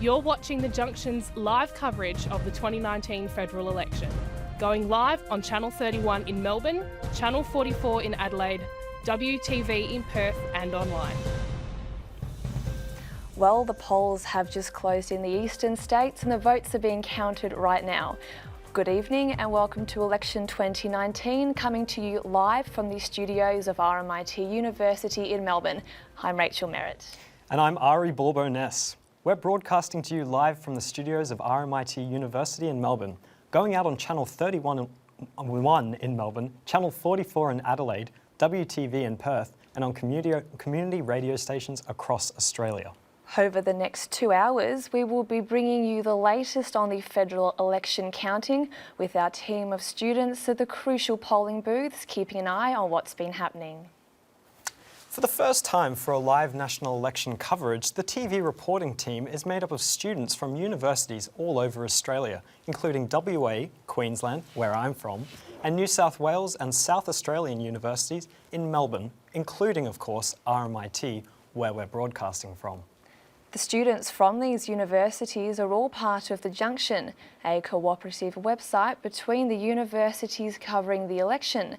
You're watching The Junction's live coverage of the 2019 federal election, going live on Channel 31 in Melbourne, Channel 44 in Adelaide, WTV in Perth and online. Well, the polls have just closed in the eastern states and the votes are being counted right now. Good evening and welcome to Election 2019, coming to you live from the studios of RMIT University in Melbourne. I'm Rachel Merritt. And I'm Ari Borbo-Ness. We're broadcasting to you live from the studios of RMIT University in Melbourne, going out on Channel 31 in Melbourne, Channel 44 in Adelaide, WTV in Perth, and on community radio stations across Australia. Over the next 2 hours, we will be bringing you the latest on the federal election counting with our team of students at the crucial polling booths, keeping an eye on what's been happening. For the first time for a live national election coverage, the TV reporting team is made up of students from universities all over Australia, including WA, Queensland, where I'm from, and New South Wales and South Australian universities in Melbourne, including, of course, RMIT, where we're broadcasting from. The students from these universities are all part of The Junction, a cooperative website between the universities covering the election.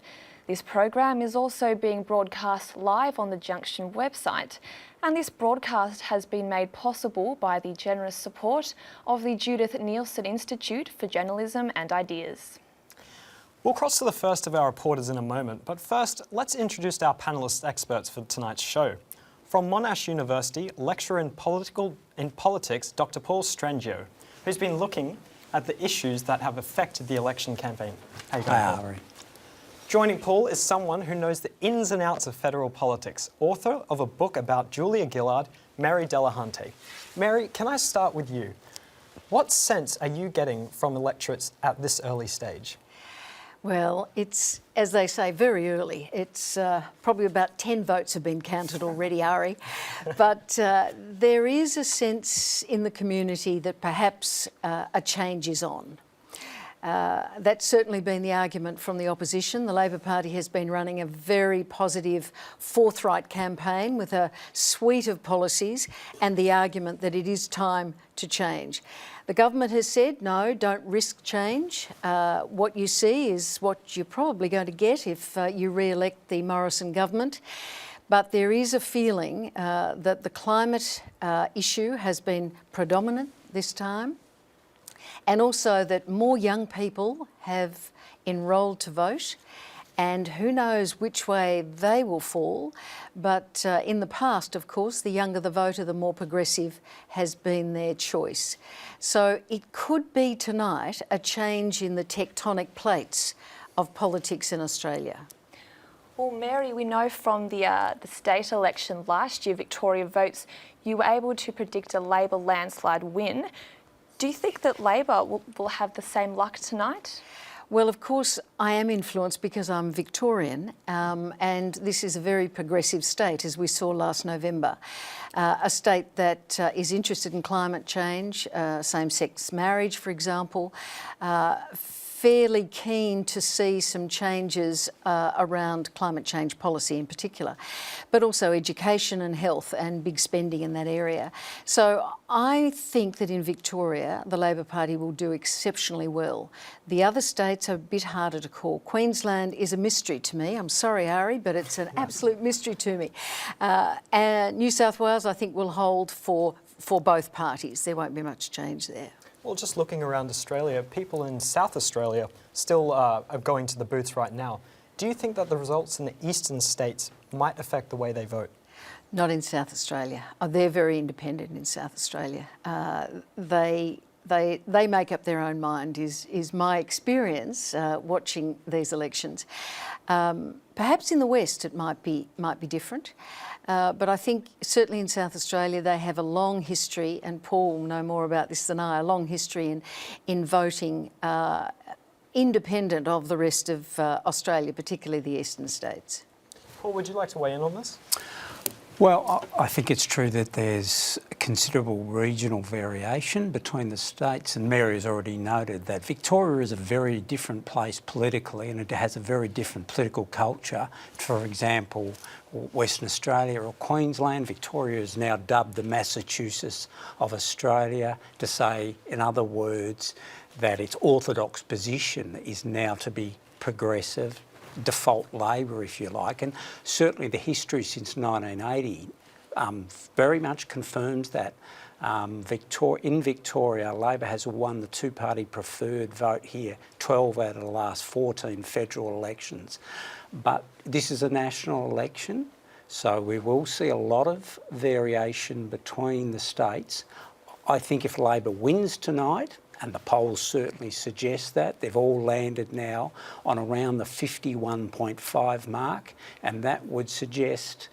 This program is also being broadcast live on the Junction website, and this broadcast has been made possible by the generous support of the Judith Neilson Institute for Journalism and Ideas. We'll cross to the first of our reporters in a moment, but first, let's introduce our panellist experts for tonight's show. From Monash University, lecturer in politics, Dr Paul Strangio, who's been looking at the issues that have affected the election campaign. How you going, Paul? Joining Paul is someone who knows the ins and outs of federal politics, author of a book about Julia Gillard, Mary Delahunty. Mary, can I start with you? What sense are you getting from electorates at this early stage? Well, it's, as they say, very early. It's probably about 10 votes have been counted already, Ari. But there is a sense in the community that perhaps a change is on. That's certainly been the argument from the opposition. The Labor Party has been running a very positive, forthright campaign with a suite of policies and the argument that it is time to change. The government has said, no, don't risk change. What you see is what you're probably going to get if you re-elect the Morrison government. But there is a feeling that the climate issue has been predominant this time, and also that more young people have enrolled to vote, and who knows which way they will fall. But in the past, of course, the younger the voter, the more progressive has been their choice. So it could be tonight a change in the tectonic plates of politics in Australia. Well, Mary, we know from the state election last year, Victoria votes, you were able to predict a Labor landslide win. Do you think that Labor will have the same luck tonight? Well, of course, I am influenced because I'm Victorian, and this is a very progressive state, as we saw last November. A state that is interested in climate change, same-sex marriage, for example, fairly keen to see some changes around climate change policy in particular, but also education and health and big spending in that area. So I think that in Victoria, the Labor Party will do exceptionally well. The other states are a bit harder to call. Queensland is a mystery to me. I'm sorry, Ari, but it's an absolute mystery to me. And New South Wales, I think, will hold for both parties. There won't be much change there. Well, just looking around Australia, people in South Australia still are going to the booths right now. Do you think that the results in the eastern states might affect the way they vote? Not in South Australia. Oh, they're very independent in South Australia. They make up their own mind, is my experience watching these elections. Perhaps in the West it might be different. But I think certainly in South Australia they have a long history, and Paul will know more about this than I, a long history in voting independent of the rest of Australia, particularly the eastern states. Paul, would you like to weigh in on this? Well, I think it's true that there's considerable regional variation between the states, and Mary has already noted that Victoria is a very different place politically, and it has a very different political culture. For example, Western Australia or Queensland, Victoria is now dubbed the Massachusetts of Australia, to say, in other words, that its orthodox position is now to be progressive, default Labor, if you like, and certainly the history since 1980 very much confirms that. In Victoria, Labor has won the two-party preferred vote here 12 out of the last 14 federal elections. But this is a national election, so we will see a lot of variation between the states. I think if Labor wins tonight, and the polls certainly suggest that, they've all landed now on around the 51.5 mark, and that would suggest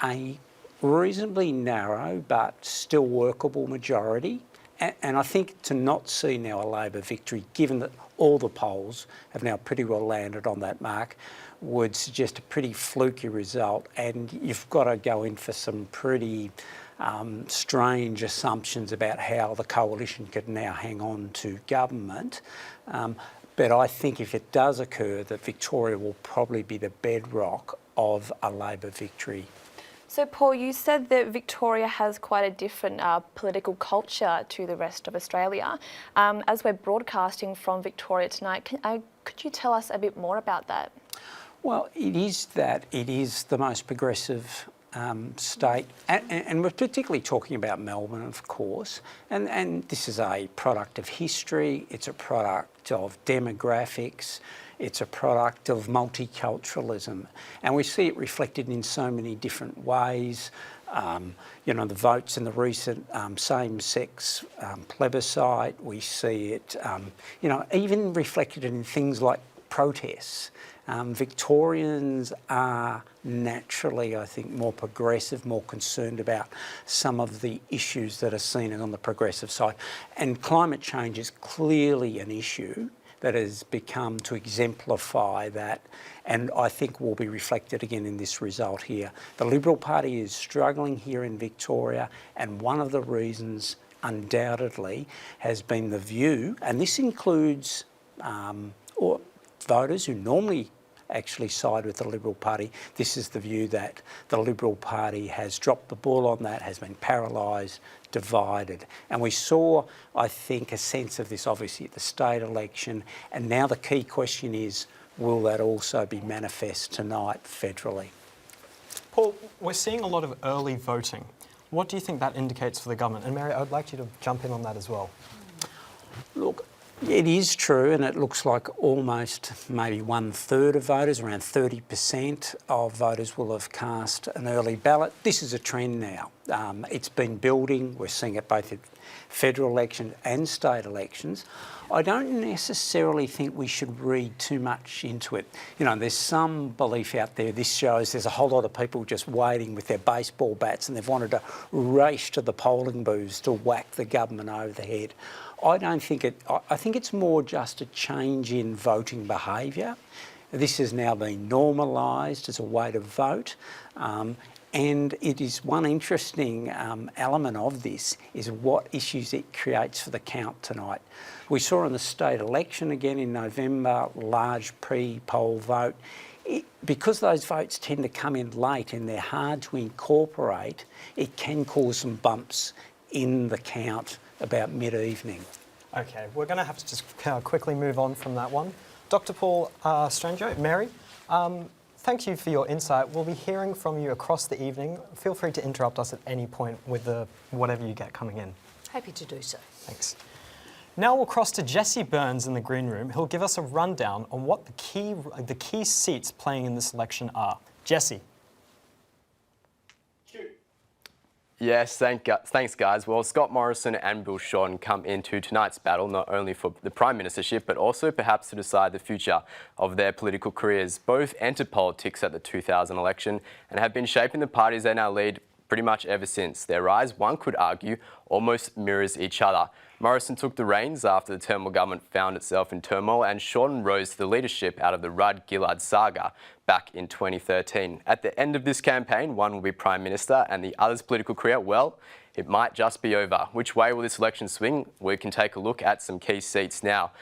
a reasonably narrow but still workable majority. And I think to not see now a Labor victory, given that all the polls have now pretty well landed on that mark, would suggest a pretty fluky result, and you've got to go in for some pretty strange assumptions about how the coalition could now hang on to government. But I think if it does occur, that Victoria will probably be the bedrock of a Labor victory. So, Paul, you said that Victoria has quite a different political culture to the rest of Australia. As we're broadcasting from Victoria tonight, could you tell us a bit more about that? Well, it is the most progressive state, and we're particularly talking about Melbourne, of course, and this is a product of history, it's a product of demographics, it's a product of multiculturalism, and we see it reflected in so many different ways. You know, the votes in the recent same-sex plebiscite, we see it, you know, even reflected in things like protests. Victorians are naturally, I think, more progressive, more concerned about some of the issues that are seen on the progressive side. And climate change is clearly an issue that has become to exemplify that, and I think will be reflected again in this result here. The Liberal Party is struggling here in Victoria, and one of the reasons undoubtedly has been the view, and this includes voters who normally actually side with the Liberal Party. This is the view that the Liberal Party has dropped the ball on that, has been paralysed, divided. And we saw, I think, a sense of this obviously at the state election, and now the key question is, will that also be manifest tonight federally? Paul, we're seeing a lot of early voting. What do you think that indicates for the government? And Mary, I'd like you to jump in on that as well. Look, it is true, and it looks like almost maybe 1/3 of voters, around 30% of voters will have cast an early ballot. This is a trend now. It's been building. We're seeing it both at federal elections and state elections. I don't necessarily think we should read too much into it. You know, there's some belief out there, this shows there's a whole lot of people just waiting with their baseball bats and they've wanted to race to the polling booths to whack the government over the head. I don't think it, I think it's more just a change in voting behaviour. This has now been normalised as a way to vote. And it is one interesting element of this is what issues it creates for the count tonight. We saw in the state election again in November, large pre-poll vote. Because those votes tend to come in late and they're hard to incorporate, it can cause some bumps in the count about mid-evening. Okay, we're going to have to just quickly move on from that one. Dr Paul Strangio, Mary, thank you for your insight. We'll be hearing from you across the evening. Feel free to interrupt us at any point with whatever you get coming in. Happy to do so. Thanks. Now we'll cross to Jessie Burns in the green room, who'll give us a rundown on what the key seats playing in this election are. Jessie. Yes, thanks guys. Well, Scott Morrison and Bill Shorten come into tonight's battle not only for the Prime Ministership, but also perhaps to decide the future of their political careers. Both entered politics at the 2000 election and have been shaping the parties they now lead pretty much ever since. Their rise, one could argue, almost mirrors each other. Morrison took the reins after the Turnbull government found itself in turmoil, and Shorten rose to the leadership out of the Rudd-Gillard saga back in 2013. At the end of this campaign, one will be Prime Minister and the other's political career, well, it might just be over. Which way will this election swing? We can take a look at some key seats now.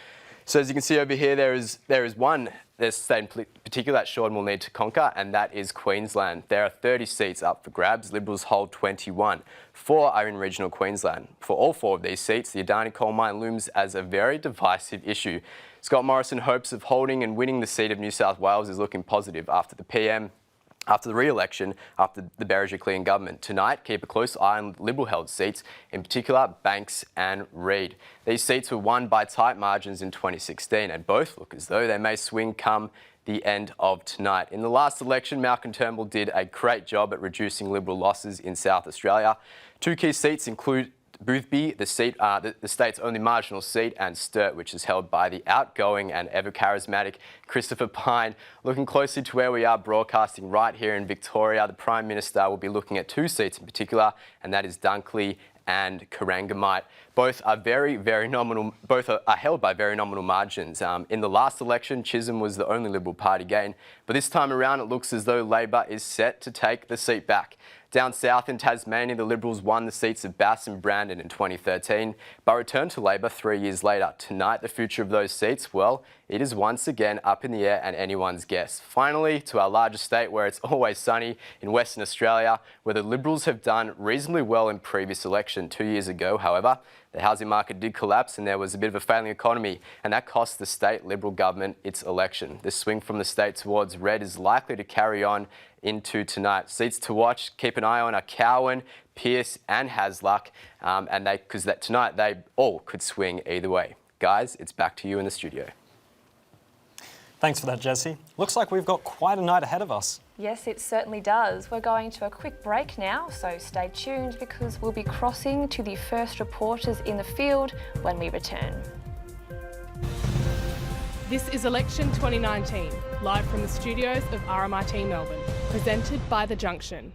So as you can see over here, there's a state in particular that Shorten will need to conquer, and that is Queensland. There are 30 seats up for grabs. Liberals hold 21. 4 are in regional Queensland. For all 4 of these seats, the Adani coal mine looms as a very divisive issue. Scott Morrison hopes of holding and winning the seat of New South Wales is looking positive after the re-election, after the Berejiklian government. Tonight, keep a close eye on Liberal-held seats, in particular Banks and Reid. These seats were won by tight margins in 2016, and both look as though they may swing come the end of tonight. In the last election, Malcolm Turnbull did a great job at reducing Liberal losses in South Australia. 2 key seats include Boothby, the state's only marginal seat, and Sturt, which is held by the outgoing and ever-charismatic Christopher Pyne. Looking closely to where we are broadcasting right here in Victoria, the Prime Minister will be looking at 2 seats in particular, and that is Dunkley and Corangamite. Both are are held by very nominal margins. In the last election, Chisholm was the only Liberal Party gain, but this time around it looks as though Labor is set to take the seat back. Down south in Tasmania, the Liberals won the seats of Bass and Brandon in 2013, but returned to Labor 3 years later. Tonight, the future of those seats, well, it is once again up in the air and anyone's guess. Finally, to our largest state where it's always sunny, in Western Australia, where the Liberals have done reasonably well in previous election 2 years ago. However, the housing market did collapse and there was a bit of a failing economy, and that cost the state Liberal government its election. The swing from the state towards red is likely to carry on into tonight. Seats to watch, keep an eye on are Cowan, Pearce and Hasluck, because tonight they all could swing either way. Guys, it's back to you in the studio. Thanks for that, Jessie. Looks like we've got quite a night ahead of us. Yes, it certainly does. We're going to a quick break now, so stay tuned because we'll be crossing to the first reporters in the field when we return. This is Election 2019, live from the studios of RMIT Melbourne, presented by The Junction.